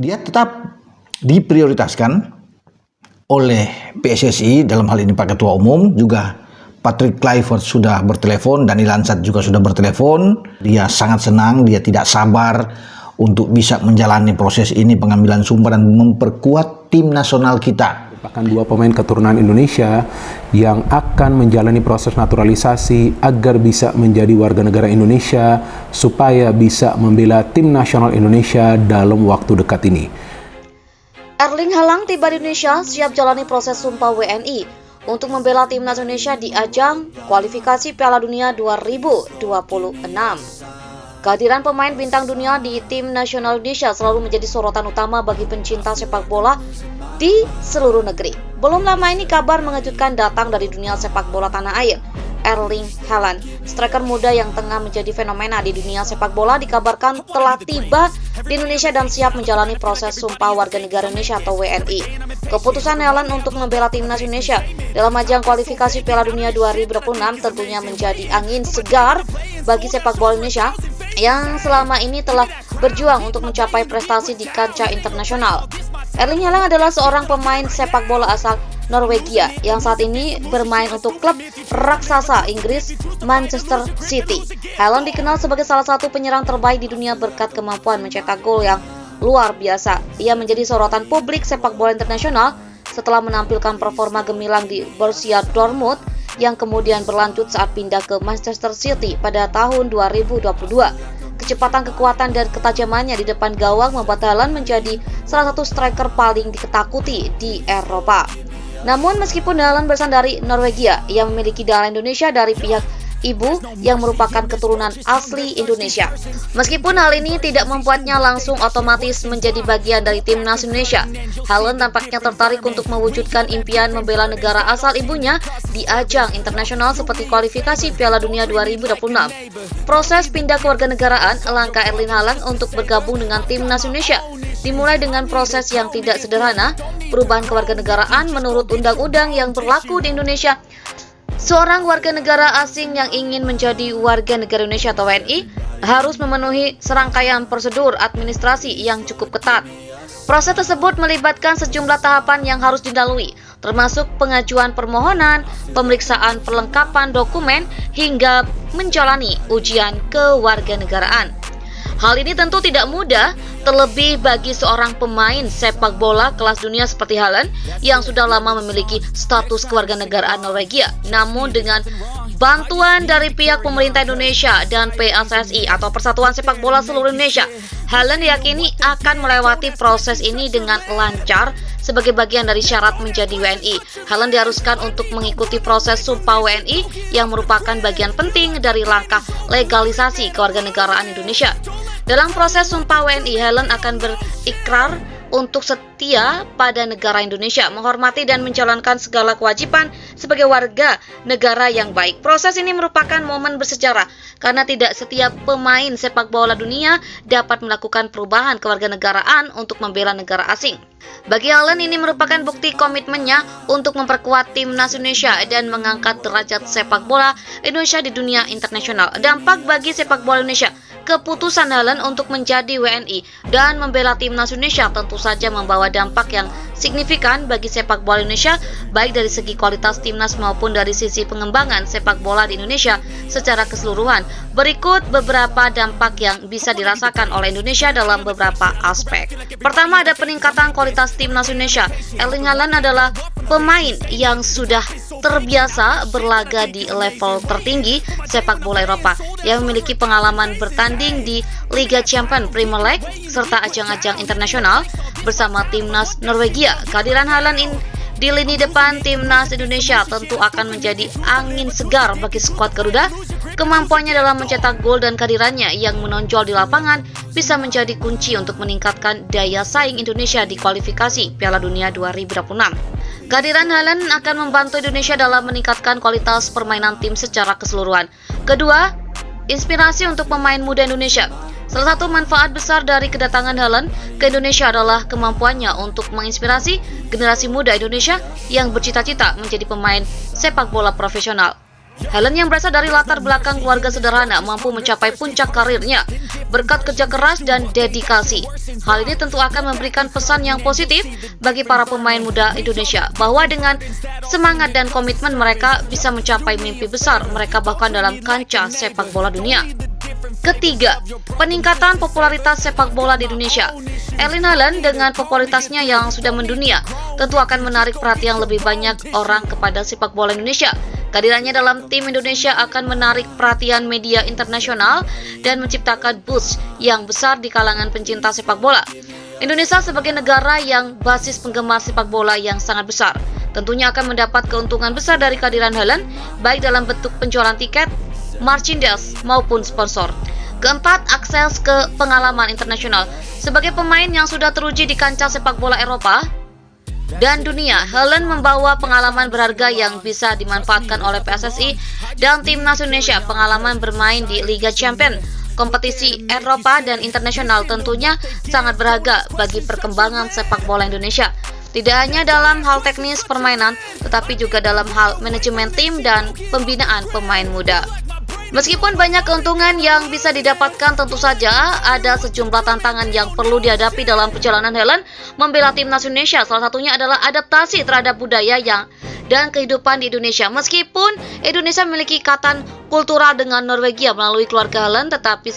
dia tetap diprioritaskan oleh PSSI, dalam hal ini Pak Ketua Umum, juga Patrick Kluivert sudah bertelepon, Daniel Ansat juga sudah bertelepon. Dia sangat senang, dia tidak sabar untuk bisa menjalani proses ini, pengambilan sumpah dan memperkuat tim nasional kita. Merupakan dua pemain keturunan Indonesia yang akan menjalani proses naturalisasi agar bisa menjadi warga negara Indonesia supaya bisa membela tim nasional Indonesia dalam waktu dekat ini. Erling Haaland tiba di Indonesia siap jalani proses sumpah WNI untuk membela timnas Indonesia di ajang kualifikasi Piala Dunia 2026. Kehadiran pemain bintang dunia di tim nasional Indonesia selalu menjadi sorotan utama bagi pencinta sepak bola di seluruh negeri. Belum lama ini kabar mengejutkan datang dari dunia sepak bola tanah air. Erling Haaland, striker muda yang tengah menjadi fenomena di dunia sepak bola, dikabarkan telah tiba di Indonesia dan siap menjalani proses sumpah warga negara Indonesia atau WNI. Keputusan Haaland untuk membela timnas Indonesia dalam ajang kualifikasi Piala Dunia 2026 tentunya menjadi angin segar bagi sepak bola Indonesia yang selama ini telah berjuang untuk mencapai prestasi di kancah internasional. Erling Haaland adalah seorang pemain sepak bola asal Norwegia yang saat ini bermain untuk klub raksasa Inggris Manchester City. Haaland dikenal sebagai salah satu penyerang terbaik di dunia berkat kemampuan mencetak gol yang luar biasa. Ia menjadi sorotan publik sepak bola internasional setelah menampilkan performa gemilang di Borussia Dortmund yang kemudian berlanjut saat pindah ke Manchester City pada tahun 2022. Kecepatan, kekuatan, dan ketajamannya di depan gawang membuat Haaland menjadi salah satu striker paling diketakuti di Eropa. Namun meskipun Haaland berasal dari Norwegia, ia memiliki darah Indonesia dari pihak ibu yang merupakan keturunan asli Indonesia. Meskipun hal ini tidak membuatnya langsung otomatis menjadi bagian dari timnas Indonesia, Haaland tampaknya tertarik untuk mewujudkan impian membela negara asal ibunya di ajang internasional seperti kualifikasi Piala Dunia 2026. Proses pindah kewarganegaraan langkah Erling Haaland untuk bergabung dengan timnas Indonesia dimulai dengan proses yang tidak sederhana, perubahan kewarganegaraan menurut undang-undang yang berlaku di Indonesia. Seorang warga negara asing yang ingin menjadi warga negara Indonesia atau WNI harus memenuhi serangkaian prosedur administrasi yang cukup ketat. Proses tersebut melibatkan sejumlah tahapan yang harus dilalui, termasuk pengajuan permohonan, pemeriksaan perlengkapan dokumen, hingga menjalani ujian kewarganegaraan. Hal ini tentu tidak mudah, terlebih bagi seorang pemain sepak bola kelas dunia seperti Haaland yang sudah lama memiliki status kewarganegaraan Norwegia. Namun dengan bantuan dari pihak pemerintah Indonesia dan PSSI atau Persatuan Sepak Bola Seluruh Indonesia, Haaland diyakini akan melewati proses ini dengan lancar sebagai bagian dari syarat menjadi WNI. Haaland diharuskan untuk mengikuti proses sumpah WNI yang merupakan bagian penting dari langkah legalisasi kewarganegaraan Indonesia. Dalam proses sumpah WNI, Haaland akan berikrar untuk setia pada negara Indonesia, menghormati dan menjalankan segala kewajiban sebagai warga negara yang baik. Proses ini merupakan momen bersejarah karena tidak setiap pemain sepak bola dunia dapat melakukan perubahan kewarganegaraan untuk membela negara asing. Bagi Haaland ini merupakan bukti komitmennya untuk memperkuat timnas Indonesia dan mengangkat derajat sepak bola Indonesia di dunia internasional. Dampak bagi sepak bola Indonesia. Keputusan Haaland untuk menjadi WNI dan membela timnas Indonesia tentu saja membawa dampak yang signifikan bagi sepak bola Indonesia, baik dari segi kualitas timnas maupun dari sisi pengembangan sepak bola di Indonesia secara keseluruhan. Berikut beberapa dampak yang bisa dirasakan oleh Indonesia dalam beberapa aspek. Pertama, ada peningkatan kualitas timnas Indonesia. Erling Haaland adalah pemain yang sudah terbiasa berlaga di level tertinggi sepak bola Eropa yang memiliki pengalaman bertanding di Liga Champions, Premier League, serta ajang-ajang internasional bersama timnas Norwegia. Kehadiran Haaland di lini depan timnas Indonesia tentu akan menjadi angin segar bagi skuad Garuda. Kemampuannya dalam mencetak gol dan kehadirannya yang menonjol di lapangan bisa menjadi kunci untuk meningkatkan daya saing Indonesia di kualifikasi Piala Dunia 2026. Kehadiran Haaland akan membantu Indonesia dalam meningkatkan kualitas permainan tim secara keseluruhan. Kedua, inspirasi untuk pemain muda Indonesia. Salah satu manfaat besar dari kedatangan Haaland ke Indonesia adalah kemampuannya untuk menginspirasi generasi muda Indonesia yang bercita-cita menjadi pemain sepak bola profesional. Haaland yang berasal dari latar belakang keluarga sederhana mampu mencapai puncak karirnya berkat kerja keras dan dedikasi. Hal ini tentu akan memberikan pesan yang positif bagi para pemain muda Indonesia bahwa dengan semangat dan komitmen mereka bisa mencapai mimpi besar mereka bahkan dalam kancah sepak bola dunia. Ketiga, peningkatan popularitas sepak bola di Indonesia. Erling Haaland dengan popularitasnya yang sudah mendunia tentu akan menarik perhatian lebih banyak orang kepada sepak bola Indonesia. Kehadirannya dalam tim Indonesia akan menarik perhatian media internasional dan menciptakan buzz yang besar di kalangan pencinta sepak bola. Indonesia sebagai negara yang basis penggemar sepak bola yang sangat besar, tentunya akan mendapat keuntungan besar dari kehadiran Haaland, baik dalam bentuk penjualan tiket, merchandise maupun sponsor. Keempat, akses ke pengalaman internasional. Sebagai pemain yang sudah teruji di kancah sepak bola Eropa dan dunia, Haaland membawa pengalaman berharga yang bisa dimanfaatkan oleh PSSI dan timnas Indonesia. Pengalaman bermain di Liga Champions, kompetisi Eropa dan internasional tentunya sangat berharga bagi perkembangan sepak bola Indonesia. Tidak hanya dalam hal teknis permainan, tetapi juga dalam hal manajemen tim dan pembinaan pemain muda. Meskipun banyak keuntungan yang bisa didapatkan, tentu saja ada sejumlah tantangan yang perlu dihadapi dalam perjalanan Haaland membela timnas Indonesia. Salah satunya adalah adaptasi terhadap budaya dan kehidupan di Indonesia. Meskipun Indonesia memiliki ikatan kultural dengan Norwegia melalui keluarga Haaland, tetapi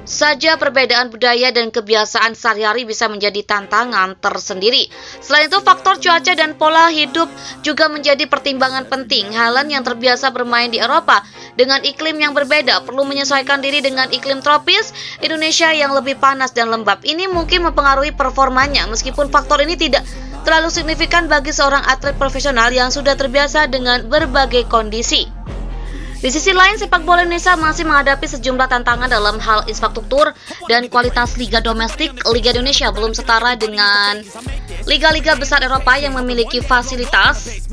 saja perbedaan budaya dan kebiasaan sehari-hari bisa menjadi tantangan tersendiri. Selain itu, faktor cuaca dan pola hidup juga menjadi pertimbangan penting. Haaland yang terbiasa bermain di Eropa dengan iklim yang berbeda perlu menyesuaikan diri dengan iklim tropis Indonesia yang lebih panas dan lembab. Ini mungkin mempengaruhi performanya, meskipun faktor ini tidak terlalu signifikan bagi seorang atlet profesional yang sudah terbiasa dengan berbagai kondisi. Di sisi lain, sepak bola Indonesia masih menghadapi sejumlah tantangan dalam hal infrastruktur dan kualitas liga domestik. Liga Indonesia belum setara dengan liga-liga besar Eropa yang memiliki fasilitas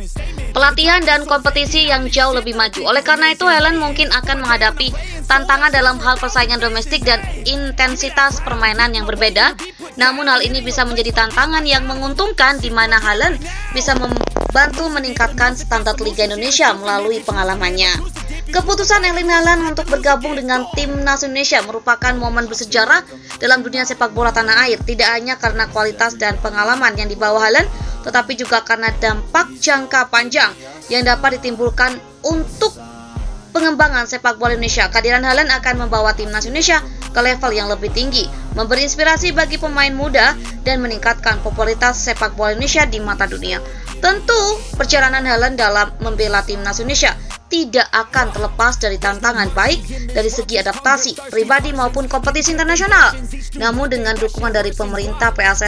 pelatihan dan kompetisi yang jauh lebih maju. Oleh karena itu, Haaland mungkin akan menghadapi tantangan dalam hal persaingan domestik dan intensitas permainan yang berbeda. Namun hal ini bisa menjadi tantangan yang menguntungkan, di mana Haaland bisa membantu meningkatkan standar Liga Indonesia melalui pengalamannya. Keputusan Erling Haaland untuk bergabung dengan timnas Indonesia merupakan momen bersejarah dalam dunia sepak bola tanah air. Tidak hanya karena kualitas dan pengalaman yang dibawa Haaland, tetapi juga karena dampak jangka panjang yang dapat ditimbulkan untuk pengembangan sepak bola Indonesia. Kehadiran Haaland akan membawa timnas Indonesia ke level yang lebih tinggi, memberi inspirasi bagi pemain muda, dan meningkatkan popularitas sepak bola Indonesia di mata dunia. Tentu, perjalanan Haaland dalam membela timnas Indonesia tidak akan terlepas dari tantangan baik dari segi adaptasi pribadi maupun kompetisi internasional. Namun dengan dukungan dari pemerintah, PSSI